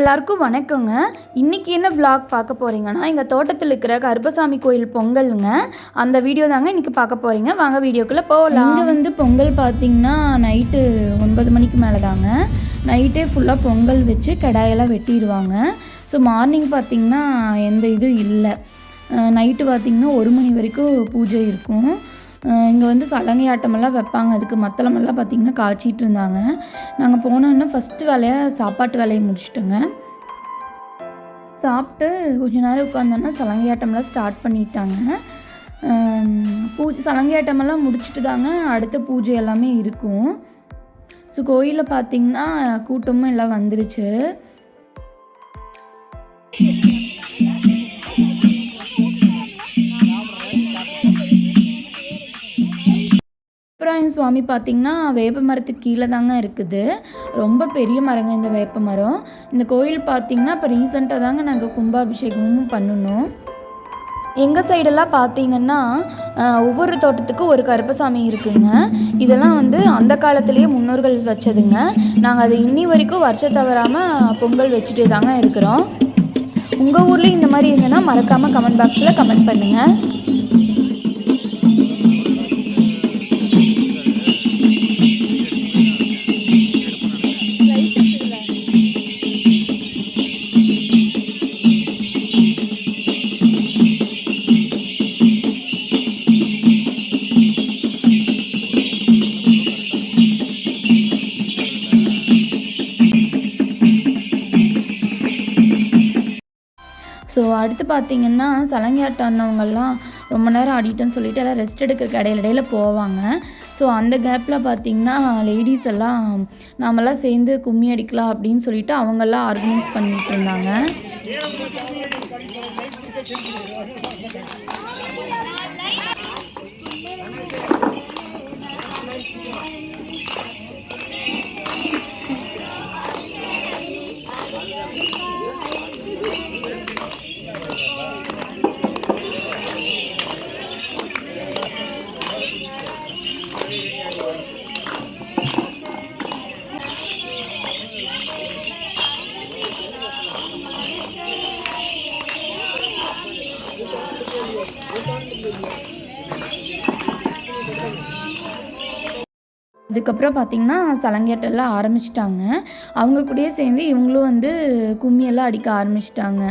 எல்லாருக்கும் வணக்கங்க. இன்றைக்கி என்ன விளாக் பார்க்க போகிறீங்கன்னா, எங்கள் தோட்டத்தில் இருக்கிற கருப்பசாமி கோயில் பொங்கலுங்க. அந்த வீடியோ தாங்க இன்றைக்கி பார்க்க போகிறீங்க. வாங்க வீடியோக்குள்ளே போகலாம். இங்கே பொங்கல் பார்த்திங்கன்னா நைட்டு 9 மணிக்கு மேலே தாங்க. நைட்டே ஃபுல்லாக பொங்கல் வச்சு கடாயெல்லாம் வெட்டிடுவாங்க. ஸோ மார்னிங் பார்த்திங்கன்னா எந்த இதுவும் இல்லை. நைட்டு பார்த்திங்கன்னா 1 மணி வரைக்கும் பூஜை இருக்கும். இங்கே சலங்கை ஆட்டமெல்லாம் வைப்பாங்க. அதுக்கு மத்தளமெல்லாம் பார்த்திங்கன்னா காய்ச்சிட்டு இருந்தாங்க. நாங்கள் போனோன்னா ஃபஸ்ட்டு வேலையாக சாப்பாட்டு வேலையை முடிச்சிட்டோங்க. சாப்பிட்டு கொஞ்சம் நேரம் உட்காந்தோன்னா சலங்கை ஆட்டமெல்லாம் ஸ்டார்ட் பண்ணிட்டாங்க. சலங்கை ஆட்டமெல்லாம் முடிச்சுட்டு தாங்க அடுத்த பூஜை எல்லாமே இருக்கும். ஸோ கோயிலில் பார்த்திங்கன்னா கூட்டமும் எல்லாம் வந்துருச்சு. சுவாமி பார்த்திங்கன்னா வேப்ப மரத்துக்கு கீழே தாங்க இருக்குது. ரொம்ப பெரிய மரங்க இந்த வேப்ப மரம். இந்த கோயில் பார்த்திங்கன்னா இப்போ ரீசெண்டாக தாங்க நாங்கள் கும்பாபிஷேகமும் பண்ணணும். எங்கள் சைடெல்லாம் பார்த்திங்கன்னா ஒவ்வொரு தோட்டத்துக்கும் ஒரு கருப்பசாமி இருக்குங்க. இதெல்லாம் அந்த காலத்துலேயே முன்னோர்கள் வச்சதுங்க. நாங்கள் அதை இன்னி வரைக்கும் வருஷம் தவறாமல் பொங்கல் வச்சுட்டே தாங்க இருக்கிறோம். உங்கள் ஊர்லேயும் இந்த மாதிரி இருந்ததுன்னா மறக்காமல் கமெண்ட் பாக்ஸில் கமெண்ட் பண்ணுங்கள். ஸோ அடுத்து பார்த்திங்கன்னா சலங்கையாட்டம் ஆடினவங்கெல்லாம் ரொம்ப நேரம் ஆடிட்டோன்னு சொல்லிட்டு எல்லாம் ரெஸ்ட் எடுக்கிறக்கு இடையில போவாங்க. ஸோ அந்த கேப்பில் பார்த்திங்கன்னா லேடிஸ் எல்லாம் நாமெல்லாம் சேர்ந்து கும்மி அடிக்கலாம் அப்படின்னு சொல்லிட்டு அவங்கெல்லாம் ஆர்கனைஸ் பண்ணிகிட்டு இருந்தாங்க. அதுக்கப்புறம் பார்த்திங்கன்னா சலங்கையாட்டெல்லாம் ஆரம்பிச்சிட்டாங்க. அவங்க கூடயே சேர்ந்து இவங்களும் கும்மியெல்லாம் அடிக்க ஆரம்பிச்சிட்டாங்க.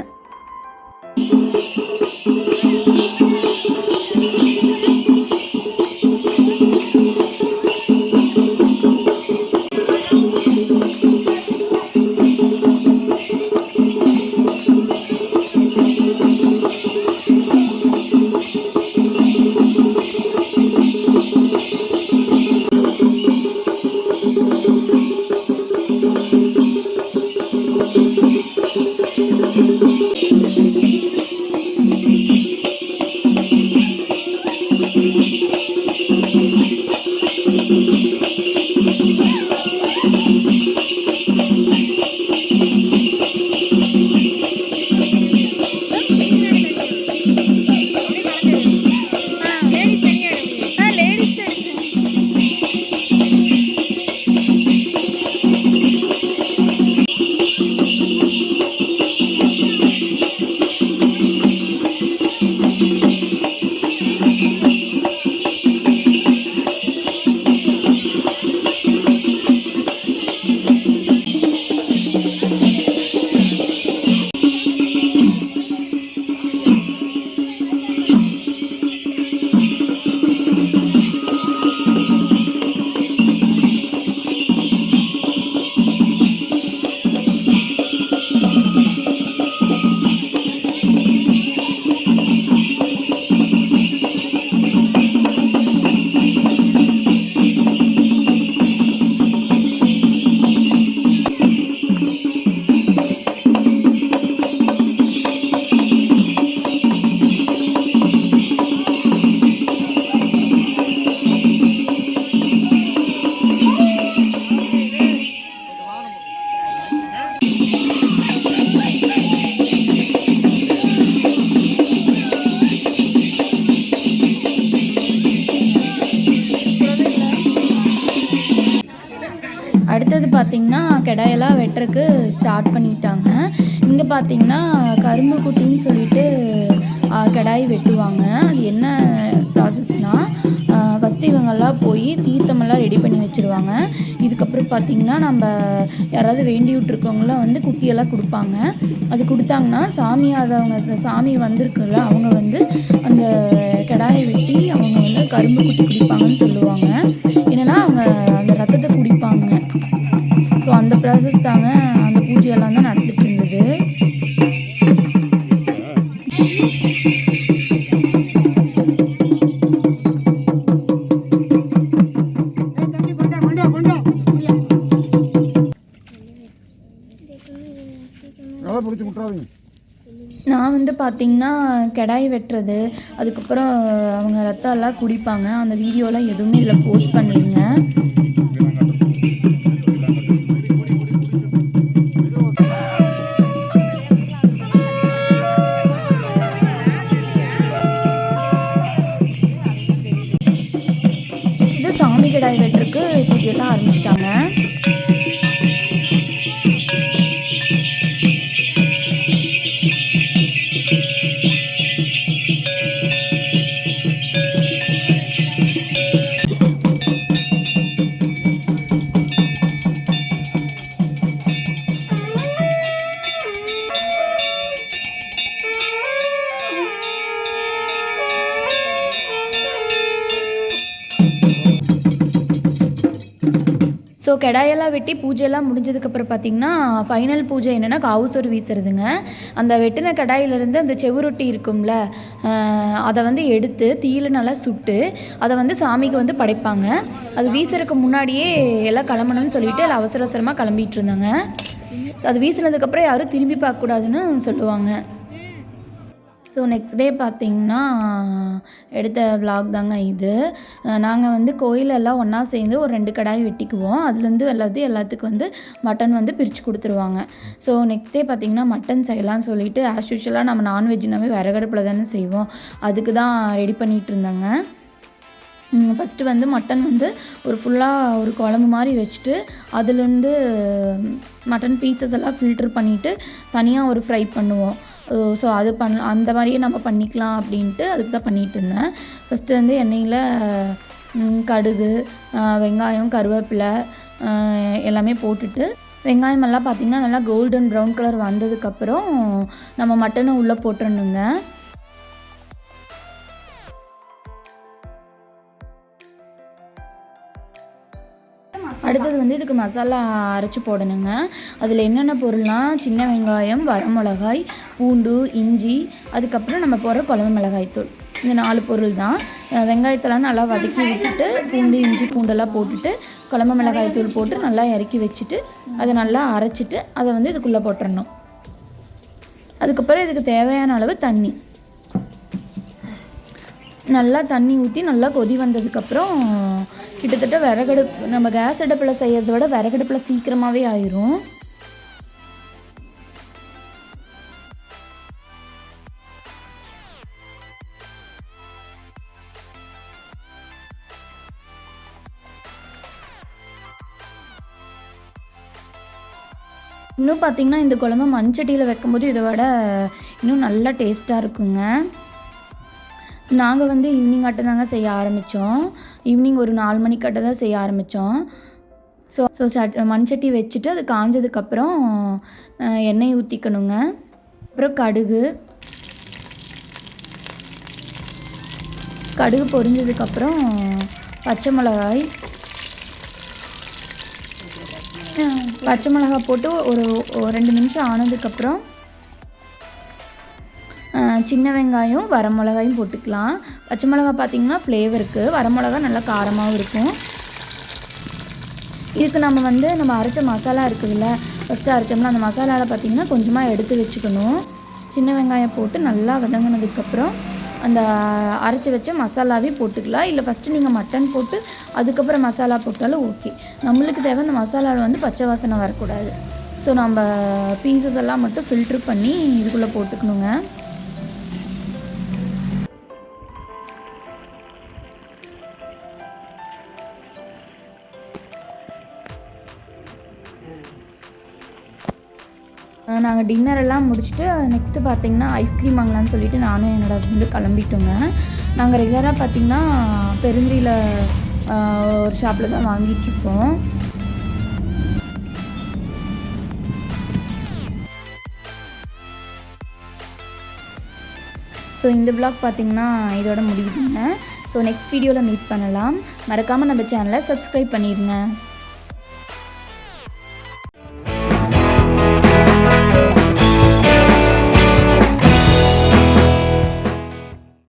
பார்த்திங்கன்னா கிடாயெல்லாம் வெட்டுறதுக்கு ஸ்டார்ட் பண்ணிட்டாங்க. இங்கே பார்த்திங்கன்னா கரும்பு குட்டின்னு சொல்லிட்டு கிடாய் வெட்டுவாங்க. அது என்ன ப்ராசஸ்னால் ஃபஸ்ட்டு இவங்கெல்லாம் போய் தீர்த்தமெல்லாம் ரெடி பண்ணி வச்சுருவாங்க. இதுக்கப்புறம் பார்த்திங்கன்னா நம்ம யாராவது வேண்டி விட்ருக்கவங்களாம் வந்து குட்டியெல்லாம் கொடுப்பாங்க. அது கொடுத்தாங்கன்னா சாமி ஆடுறவங்க சாமி வந்திருக்குல்ல அவங்க வந்து அந்த கிடாயை வெட்டி அவங்க வந்து கரும்பு குட்டி குடிப்பாங்கன்னு சொல்லுவாங்க. என்னென்னா அவங்க அந்த ரத்தத்தை குடிப்பாங்க. ஸோ அந்த ப்ராசஸ் தாங்க அந்த பூஜையெல்லாம் தான் நடந்துகிட்டு இருந்தது. நான் வந்து பார்த்திங்கன்னா கிடாய் வெட்டுறது, அதுக்கப்புறம் அவங்க ரத்தம் எல்லாம் குடிப்பாங்க. அந்த வீடியோலாம் எதுவுமே இதில் போஸ்ட் பண்ணலைங்க. இது சாமி கிடாய் வெட்டுறதுக்கு பூஜையெல்லாம் ஆரம்பிச்சிட்டாங்க. ஸோ கிடாயெல்லாம் வெட்டி பூஜையெல்லாம் முடிஞ்சதுக்கப்புறம் பார்த்திங்கன்னா ஃபைனல் பூஜை என்னென்னா காவுசோறு வீசுறதுங்க. அந்த வெட்டின கடாயிலேருந்து அந்த செவுரொட்டி இருக்கும்ல, அதை வந்து எடுத்து தீயில நல்லா சுட்டு அதை வந்து சாமிக்கு வந்து படைப்பாங்க. அது வீசுறதுக்கு முன்னாடியே எல்லாம் கிளம்பணும்னு சொல்லிட்டு எல்லாம் அவசர அவசரமாக கிளம்பிகிட்டு இருந்தாங்க. அது வீசினதுக்கப்புறம் யாரும் திரும்பி பார்க்கக்கூடாதுன்னு சொல்லுவாங்க. ஸோ நெக்ஸ்ட் டே பார்த்திங்கன்னா எடுத்த விலாக் தாங்க இது. நாங்கள் வந்து கோயிலெல்லாம் ஒன்றா சேர்ந்து ஒரு 2 கடாய் வெட்டிக்குவோம். அதுலேருந்து எல்லாத்துக்கும் வந்து மட்டன் வந்து பிரித்து கொடுத்துருவாங்க. ஸோ நெக்ஸ்ட் டே பார்த்திங்கன்னா மட்டன் செய்யலாம்னு சொல்லிட்டு ஆஸ் யூஷுவலாக நம்ம நான்வெஜ்னாவே விறகடுப்பில் தானே செய்வோம். அதுக்கு தான் ரெடி பண்ணிகிட்டு இருந்தாங்க. ஃபஸ்ட்டு வந்து மட்டன் வந்து ஒரு ஃபுல்லாக ஒரு குழம்பு மாதிரி வச்சுட்டு அதுலேருந்து மட்டன் பீசஸ் எல்லாம் ஃபில்ட்ரு பண்ணிவிட்டு தனியாக ஒரு ஃப்ரை பண்ணுவோம். ஸோ அது அந்த மாதிரியே நம்ம பண்ணிக்கலாம் அப்படின்ட்டு அதுக்கு தான் பண்ணிகிட்டு இருந்தேன். ஃபஸ்ட்டு வந்து எண்ணெயில் கடுகு, வெங்காயம், கருவேப்பிலை எல்லாமே போட்டுட்டு வெங்காயமெல்லாம் பார்த்திங்கன்னா நல்லா கோல்டன் ப்ரௌன் கலர் வந்ததுக்கப்புறம் நம்ம மட்டனை உள்ளே போட்டுடணுங்க. அடுத்தது வந்து இதுக்கு மசாலா அரைச்சி போடணுங்க. அதில் என்னென்ன பொருள்னால் சின்ன வெங்காயம், வரமிளகாய், பூண்டு, இஞ்சி, அதுக்கப்புறம் நம்ம போடுற குழம்பு மிளகாய்த்தூள். இந்த 4 பொருள் தான். வெங்காயத்தெல்லாம் நல்லா வதக்கி விட்டுட்டு பூண்டு, இஞ்சி, பூண்டெல்லாம் போட்டுட்டு குழம்பு மிளகாய்த்தூள் போட்டு நல்லா இறக்கி வச்சுட்டு அதை நல்லா அரைச்சிட்டு அதை வந்து இதுக்குள்ளே போட்டுடணும். அதுக்கப்புறம் இதுக்கு தேவையான அளவு தண்ணி நல்லா தண்ணி ஊற்றி நல்லா கொதி வந்ததுக்கப்புறம் கிட்டத்தட்ட விறகடுப்பு நம்ம கேஸ் அடுப்பில் செய்கிறத விட விறகடுப்பில் சீக்கிரமாகவே ஆயிரும். இன்னும் பார்த்திங்கன்னா இந்த குழம்பு மண்சட்டியில் வைக்கும்போது இதை விட இன்னும் நல்லா டேஸ்ட்டாக இருக்குங்க. நாங்கள் வந்து ஈவினிங் ஆட்டம் தாங்க செய்ய ஆரம்பித்தோம். ஈவினிங் ஒரு 4 மணிக்காட்ட தான் செய்ய ஆரம்பித்தோம். ஸோ மண் சட்டி வச்சுட்டு அது காஞ்சதுக்கப்புறம் எண்ணெய் ஊற்றிக்கணுங்க. அப்புறம் கடுகு பொரிஞ்சதுக்கப்புறம் பச்சை மிளகாய் போட்டு ஒரு 2 நிமிஷம் ஆனதுக்கப்புறம் சின்ன வெங்காயம், வரமிளகாயும் போட்டுக்கலாம். பச்சை மிளகாய் பார்த்திங்கன்னா ஃப்ளேவருக்கு, வரமிளகா நல்லா காரமாகவும் இருக்கும். இதுக்கு நம்ம அரைச்ச மசாலா இருக்குதுல்ல, ஃபஸ்ட்டு அரைச்சோம்னா அந்த மசாலாவில் பார்த்திங்கன்னா கொஞ்சமாக எடுத்து வச்சுக்கணும். சின்ன வெங்காயம் போட்டு நல்லா வதங்கினதுக்கப்புறம் அந்த அரைச்சி வச்ச மசாலாவே போட்டுக்கலாம். இல்லை ஃபஸ்ட்டு நீங்கள் மட்டன் போட்டு அதுக்கப்புறம் மசாலா போட்டாலும் ஓகே. நம்மளுக்கு தேவை அந்த மசாலாவில் வந்து பச்சை வாசனை வரக்கூடாது. ஸோ நம்ம பீசஸ் எல்லாம் மட்டும் ஃபில்ட்ரு பண்ணி இதுக்குள்ளே போட்டுக்கணுங்க. நாங்கள் டின்னரெல்லாம் முடிச்சுட்டு நெக்ஸ்ட்டு பார்த்திங்கன்னா ஐஸ்கிரீம் வாங்கலான்னு சொல்லிவிட்டு நானும் என்னோடய ஹஸ்பண்டும் கிளம்பிட்டோங்க. நாங்கள் ரெகுலராக பார்த்திங்கன்னா பெருந்திரியில் ஒரு ஷாப்பில் தான் வாங்கிட்டுருப்போம். ஸோ இந்த vlog பார்த்திங்கன்னா இதோட முடியுதுங்க. ஸோ நெக்ஸ்ட் வீடியோவில் மீட் பண்ணலாம். மறக்காமல் நம்ம சேனலை சப்ஸ்கிரைப் பண்ணிடுங்க.